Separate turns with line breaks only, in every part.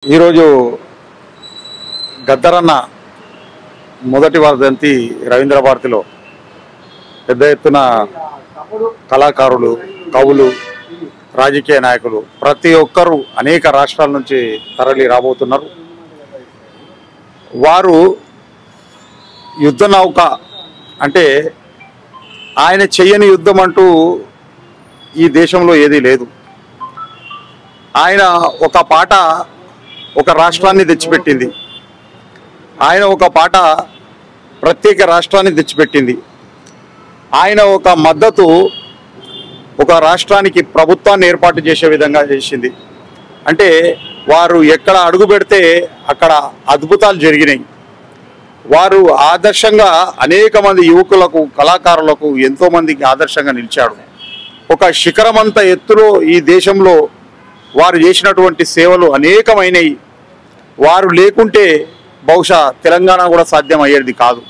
ఈరోజు గద్దరన్న మొదటి వర్ధంతి రవీంద్ర భారతిలో పెద్ద ఎత్తున కళాకారులు, కవులు, రాజకీయ నాయకులు ప్రతి ఒక్కరూ అనేక రాష్ట్రాల నుంచి తరలి రాబోతున్నారు. వారు యుద్ధ నౌక అంటే ఆయన చెయ్యని యుద్ధం అంటూ ఈ దేశంలో ఏదీ లేదు. ఆయన ఒక పాట ఒక రాష్ట్రాన్ని తెచ్చిపెట్టింది. ఆయన ఒక పాట ప్రత్యేక రాష్ట్రాన్ని తెచ్చిపెట్టింది. ఆయన ఒక మద్దతు ఒక రాష్ట్రానికి ప్రభుత్వాన్ని ఏర్పాటు చేసే విధంగా చేసింది. అంటే వారు ఎక్కడ అడుగు పెడితే అక్కడ అద్భుతాలు జరిగినాయి. వారు ఆదర్శంగా అనేక మంది యువకులకు, కళాకారులకు ఎంతోమందికి ఆదర్శంగా నిలిచాడు. ఒక శిఖరమంత ఎత్తులో ఈ దేశంలో వారు చేసినటువంటి సేవలు అనేకమైనవి. వారు లేకుంటే బహుశా తెలంగాణ కూడా సాధ్యం అయ్యేది కాదు.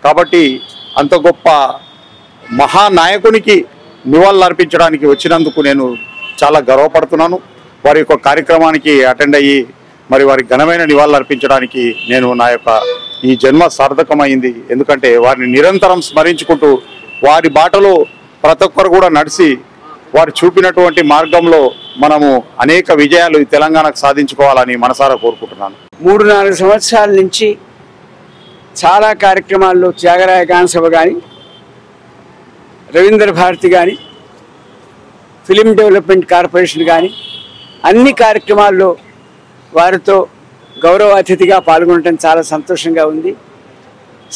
కాబట్టి అంత గొప్ప మహానాయకునికి నివాళులు అర్పించడానికి వచ్చినందుకు నేను చాలా గర్వపడుతున్నాను. వారి యొక్క కార్యక్రమానికి అటెండ్ అయ్యి మరి వారికి ఘనమైన నివాళులు అర్పించడానికి నేను నా యొక్క ఈ జన్మ సార్థకమైంది. ఎందుకంటే వారిని నిరంతరం స్మరించుకుంటూ వారి బాటలో ప్రతి ఒక్కరు కూడా నడిచి వారు చూపినటువంటి మార్గంలో మనము అనేక విజయాలు తెలంగాణకు సాధించుకోవాలని మనసారా కోరుకుంటున్నాను.
3-4 సంవత్సరాల నుంచి చాలా కార్యక్రమాల్లో త్యాగరాయ గాన సభ కానీ, రవీంద్ర భారతి కానీ, ఫిలిం డెవలప్మెంట్ కార్పొరేషన్ కానీ అన్ని కార్యక్రమాల్లో వారితో గౌరవ అతిథిగా పాల్గొనడం చాలా సంతోషంగా ఉంది.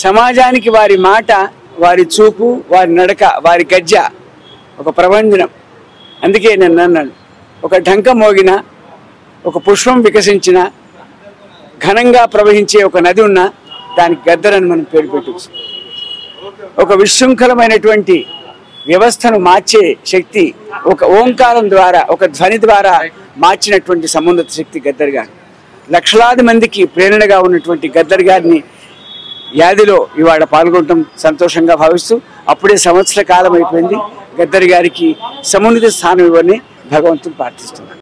సమాజానికి వారి మాట, వారి చూపు, వారి నడక, వారి గజ్జ ఒక ప్రభంజనం. అందుకే నేను అన్నాను, ఒక ఢంక మోగిన, ఒక పుష్పం వికసించిన, ఘనంగా ప్రవహించే ఒక నది ఉన్న దానికి గద్దరని మనం పేరు పెట్టవచ్చు. ఒక విశృంఖలమైనటువంటి వ్యవస్థను మార్చే శక్తి ఒక ఓంకారం ద్వారా, ఒక ధ్వని ద్వారా మార్చినటువంటి సమున్నత శక్తి గద్దర్ గారు. లక్షలాది మందికి ప్రేరణగా ఉన్నటువంటి గద్దర్ గారిని యాదిలో ఇవాళ పాల్గొనడం సంతోషంగా భావిస్తూ, అప్పుడే సంవత్సర కాలం అయిపోయింది. గద్దర్ గారికి సమున్నత స్థానం ఇవ్వని భగవంతుడు ప్రార్థిస్తున్నాను.